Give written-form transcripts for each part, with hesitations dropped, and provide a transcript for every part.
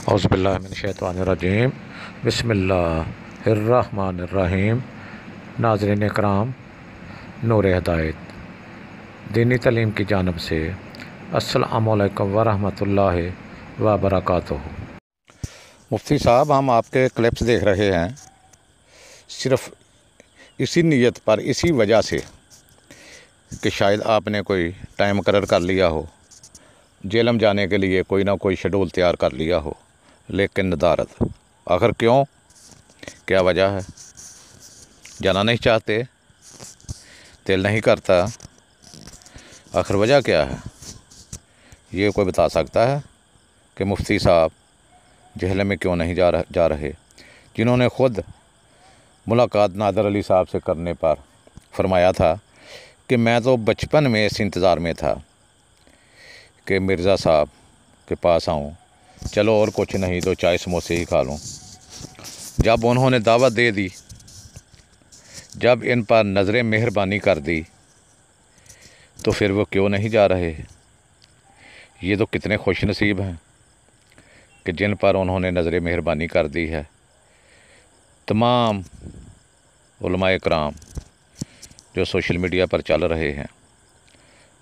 औज़ुबिल्लाहिमिनश्शैतानिर्रजीम बिस्मिल्लाहिर्रहमानिर्रहीम। नाज़रीन कराम, नूर हिदायत दीनी तालीम की जानब से अस्सलामु अलैकुम वरहमतुल्लाहि वबरकातुहू। मुफ्ती साहब, हम आपके क्लिप्स देख रहे हैं सिर्फ़ इसी नीयत पर, इसी वजह से कि शायद आपने कोई टाइम मुकर्रर कर लिया हो, जेलम जाने के लिए कोई ना कोई शेड्यूल तैयार कर लिया हो, लेकिन नदारत आखिर क्यों, क्या वजह है? जाना नहीं चाहते, दिल नहीं करता, आखिर वजह क्या है? ये कोई बता सकता है कि मुफ्ती साहब जेल में क्यों नहीं जा रहे, जिन्होंने ख़ुद मुलाकात नादर अली साहब से करने पर फरमाया था कि मैं तो बचपन में इस इंतज़ार में था कि मिर्ज़ा साहब के पास आऊँ, चलो और कुछ नहीं तो चाय समोसे ही खा लूँ। जब उन्होंने दावत दे दी, जब इन पर नज़र मेहरबानी कर दी, तो फिर वो क्यों नहीं जा रहे? ये तो कितने खुश नसीब हैं कि जिन पर उन्होंने नज़र मेहरबानी कर दी है। तमाम उलमाए कराम जो सोशल मीडिया पर चल रहे हैं,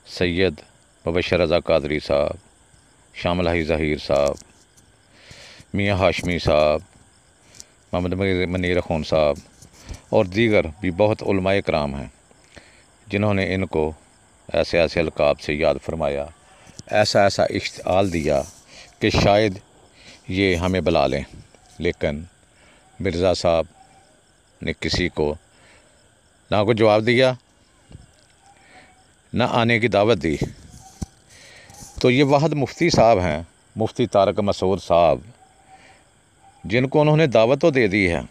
सैयद मुबशर रज़ा कादरी साहब, शामिल हाई ज़हीर साहब, मियाँ हाशमी साहब, मोहम्मद मनीर खून साहब और दीगर भी बहुत उलमाए कराम हैं जिन्होंने इनको ऐसे ऐसे अलकाब से याद फरमाया, ऐसा ऐसा इश्तिहाल दिया कि शायद ये हमें बुला लें। लेकिन मिर्ज़ा साहब ने किसी को ना कोई जवाब दिया, ना आने की दावत दी। तो ये वाहद मुफ्ती साहब हैं, मुफ्ती तारक मसूद साहब, जिनको उन्होंने दावत तो दे दी है,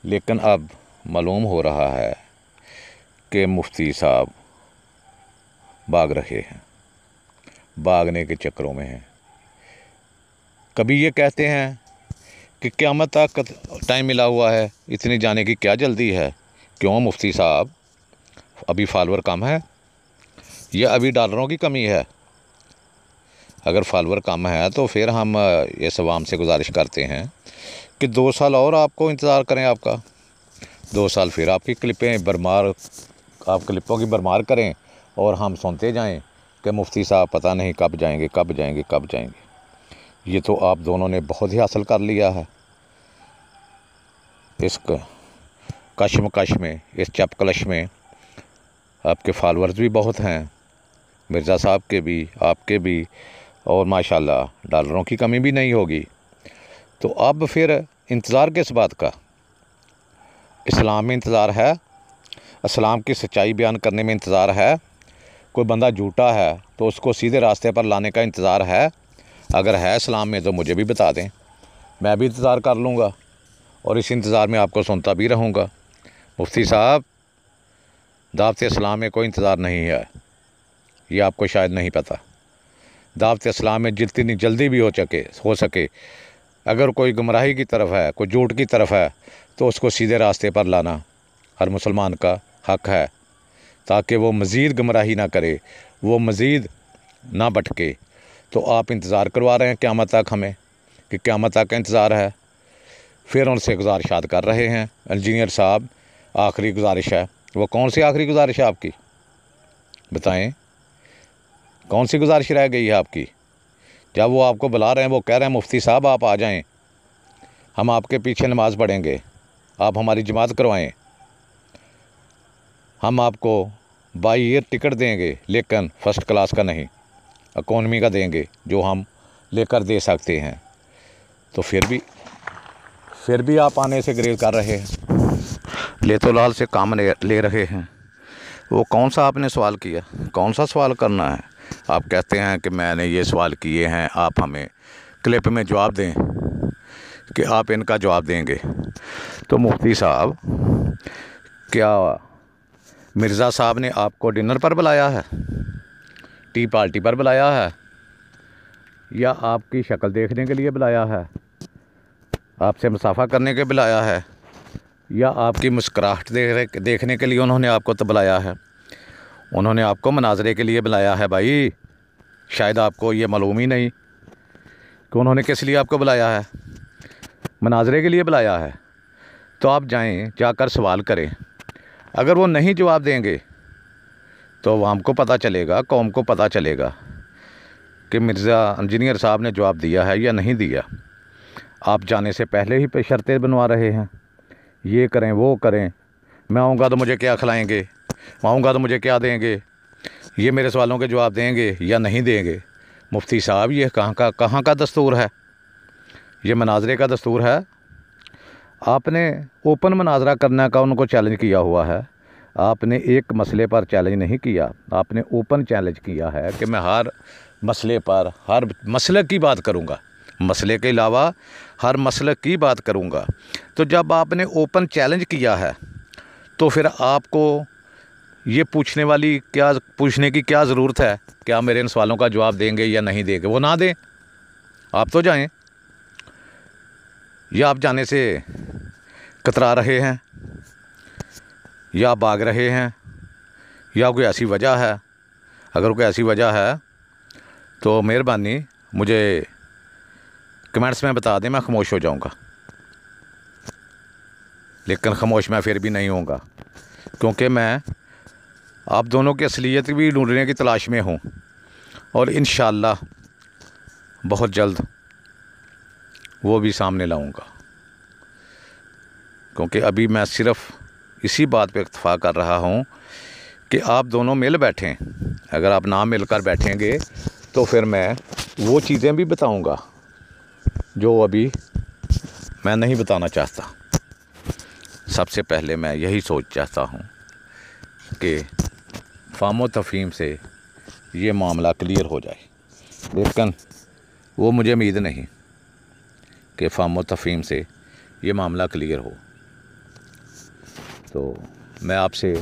लेकिन अब मालूम हो रहा है कि मुफ्ती साहब भाग रहे हैं, भागने के चक्करों में हैं। कभी ये कहते हैं कि क़यामत तक टाइम मिला हुआ है, इतनी जाने की क्या जल्दी है? क्यों मुफ्ती साहब, अभी फॉलोअर कम है या अभी डॉलरों की कमी है? अगर फॉलोअर कम है तो फिर हम इस अवाम से गुजारिश करते हैं कि 2 साल और आपको इंतज़ार करें। आपका 2 साल फिर आपकी क्लिपें बरमार, आप क्लिपों की बरमार करें और हम सुनते जाएं कि मुफ्ती साहब पता नहीं कब जाएंगे, कब जाएंगे, कब जाएंगे। ये तो आप दोनों ने बहुत ही हासिल कर लिया है इस कशमकश में, इस चपकलश में। आपके फॉलोअर्स भी बहुत हैं, मिर्ज़ा साहब के भी, आपके भी, और माशाल्लाह डॉलरों की कमी भी नहीं होगी। तो अब फिर इंतज़ार किस बात का? इस्लाम में इंतज़ार है, इस्लाम की सच्चाई बयान करने में इंतज़ार है। कोई बंदा झूठा है तो उसको सीधे रास्ते पर लाने का इंतज़ार है। अगर है इस्लाम में तो मुझे भी बता दें, मैं भी इंतज़ार कर लूँगा और इस इंतज़ार में आपको सुनता भी रहूँगा। मुफ्ती साहब, दावत इस्लाम में कोई इंतज़ार नहीं है, ये आपको शायद नहीं पता। दावत इस्लाम में जितनी जल्दी भी हो सके अगर कोई गुमराही की तरफ है, कोई झूठ की तरफ है, तो उसको सीधे रास्ते पर लाना हर मुसलमान का हक़ है, ताकि वो मज़ीद गुमराही ना करे, वो मज़ीद ना भटके। तो आप इंतज़ार करवा रहे हैं क़यामत तक हमें, कि क़यामत तक का इंतज़ार है। फिर उनसे गुजारिशात कर रहे हैं, इंजीनियर साहब आखिरी गुजारिश है। वो कौन सी आखिरी गुजारिश है आपकी? बताएं, कौन सी गुजारिश रह गई है आपकी? जब वो आपको बुला रहे हैं, वो कह रहे हैं मुफ्ती साहब आप आ जाएं, हम आपके पीछे नमाज़ पढ़ेंगे, आप हमारी जमात करवाएं, हम आपको बाई ईयर टिकट देंगे, लेकिन फ़र्स्ट क्लास का नहीं, इकोनॉमी का देंगे, जो हम लेकर दे सकते हैं। तो फिर भी आप आने से ग्रेज कर रहे हैं, ले तो लाल से काम ले रहे हैं। वो कौन सा आपने सवाल किया? कौन सा सवाल करना है? आप कहते हैं कि मैंने ये सवाल किए हैं, आप हमें क्लिप में जवाब दें कि आप इनका जवाब देंगे। तो मुफ्ती साहब, क्या मिर्ज़ा साहब ने आपको डिनर पर बुलाया है, टी पार्टी पर बुलाया है, या आपकी शक्ल देखने के लिए बुलाया है, आपसे मुसाफ़ा करने के बुलाया है, या आपकी मुस्कुराहट देखने के लिए उन्होंने आपको तो बुलाया है? उन्होंने आपको मनाजरे के लिए बुलाया है भाई, शायद आपको ये मालूम ही नहीं, कि उन्होंने किस लिए आपको बुलाया है, मुनाजरे के लिए बुलाया है, तो आप जाएं, जाकर सवाल करें। अगर वो नहीं जवाब देंगे तो वो हमको पता चलेगा, कौम को पता चलेगा कि मिर्ज़ा इंजीनियर साहब ने जवाब दिया है या नहीं दिया। आप जाने से पहले ही पे शर्तें बनवा रहे हैं, ये करें वो करें, मैं आऊँगा तो मुझे क्या खिलाएंगे, आऊँगा तो मुझे क्या देंगे, ये मेरे सवालों के जवाब देंगे या नहीं देंगे। मुफ्ती साहब, ये कहाँ का दस्तूर है? ये मनाजरे का दस्तूर है? आपने ओपन मनाजरा करने का उनको चैलेंज किया हुआ है। आपने एक मसले पर चैलेंज नहीं किया, आपने ओपन चैलेंज किया है कि मैं हर मसले पर, हर मसले की बात करूँगा, मसले के अलावा हर मसले की बात करूँगा। तो जब आपने ओपन चैलेंज किया है तो फिर आपको ये पूछने की क्या ज़रूरत है कि आप मेरे इन सवालों का जवाब देंगे या नहीं देंगे? वो ना दें, आप तो जाएं। या आप जाने से कतरा रहे हैं, या भाग रहे हैं, या कोई ऐसी वजह है? अगर कोई ऐसी वजह है तो मेहरबानी मुझे कमेंट्स में बता दें, मैं खामोश हो जाऊंगा। लेकिन खामोश मैं फिर भी नहीं होऊंगा, क्योंकि मैं आप दोनों की असलियत भी ढूंढने की तलाश में हूँ और इंशाअल्लाह बहुत जल्द वो भी सामने लाऊंगा। क्योंकि अभी मैं सिर्फ़ इसी बात पे इत्तफ़ाक़ कर रहा हूँ कि आप दोनों मिल बैठें। अगर आप ना मिलकर बैठेंगे तो फिर मैं वो चीज़ें भी बताऊंगा जो अभी मैं नहीं बताना चाहता। सबसे पहले मैं यही सोच चाहता हूँ कि फ़ाहम तफ़हीम से ये मामला क्लियर हो जाए, लेकिन वो मुझे उम्मीद नहीं कि फ़ाहम तफ़हीम से ये मामला क्लियर हो। तो मैं आपसे,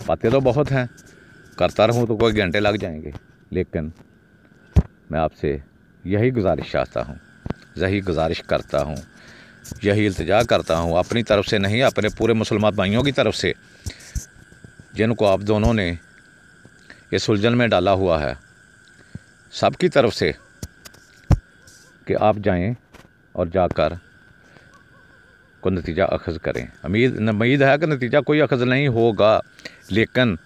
बातें तो बहुत हैं, करता रहूँ तो कोई घंटे लग जाएंगे, लेकिन मैं आपसे यही गुजारिश चाहता हूँ, यही गुजारिश करता हूँ, यही इल्तिजा करता हूँ, अपनी तरफ से नहीं, अपने पूरे मुसलमान भाइयों की तरफ से जिनको आप दोनों ने इस उलझन में डाला हुआ है, सब की तरफ से, कि आप जाएं और जाकर को नतीजा अखज़ करें। उम्मीद है कि नतीजा कोई अखज़ नहीं होगा, लेकिन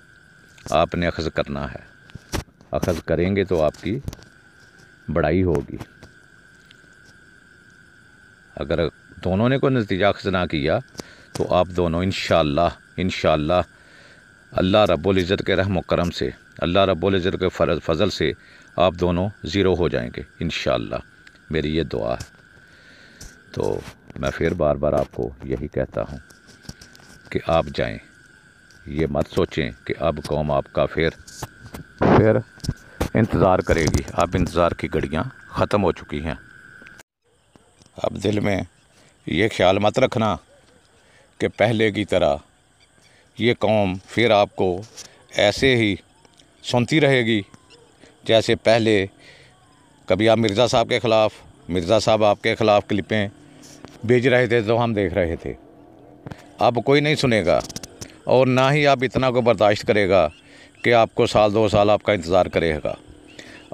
आपने अखज़ करना है। अखज़ करेंगे तो आपकी बड़ाई होगी। अगर दोनों ने कोई नतीजा अखज़ ना किया तो आप दोनों इंशाअल्लाह अल्लाह रब्बुल इज़्ज़त के रहम करम से, अल्लाह रब्बुल इज़्ज़त के फ़ज़ल से आप दोनों ज़ीरो हो जाएंगे इंशाअल्लाह। मेरी ये दुआ है। तो मैं फिर बार बार आपको यही कहता हूँ कि आप जाएं, ये मत सोचें कि अब कौम आपका फिर इंतज़ार करेगी। अब इंतज़ार की घड़ियाँ ख़त्म हो चुकी हैं। अब दिल में ये ख्याल मत रखना कि पहले की तरह ये कौम फिर आपको ऐसे ही सुनती रहेगी जैसे पहले कभी आप मिर्ज़ा साहब के ख़िलाफ़, मिर्ज़ा साहब आपके ख़िलाफ़ क्लिपें भेज रहे थे तो हम देख रहे थे। अब कोई नहीं सुनेगा और ना ही आप इतना को बर्दाश्त करेगा कि आपको साल 2 साल आपका इंतज़ार करेगा।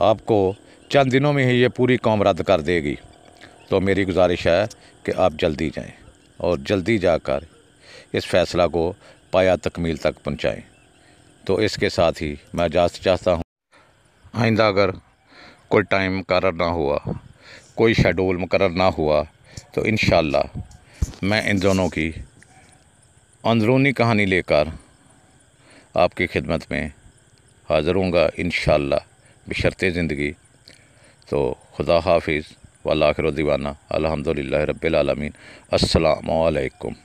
आपको चंद दिनों में ही ये पूरी कौम रद्द कर देगी। तो मेरी गुजारिश है कि आप जल्दी जाएं और जल्दी जाकर इस फ़ैसला को पाया तकमील तक पहुँचाएँ। तो इसके साथ ही मैं इजाज़त चाहता हूँ। आइंदा अगर कोई टाइम मुकर्रर ना हुआ, कोई शेड्यूल मुकर्रर ना हुआ, तो इंशाअल्लाह मैं इन दोनों की अंदरूनी कहानी लेकर आपकी खिदमत में हाज़िर हूँगा इंशाअल्लाह बशर्ते ज़िंदगी। तो खुदा हाफिज़ वल आखिरु दीवाना अल्हम्दुलिल्लाहि रब्बिल आलमीन। अस्सलामु अलैकुम।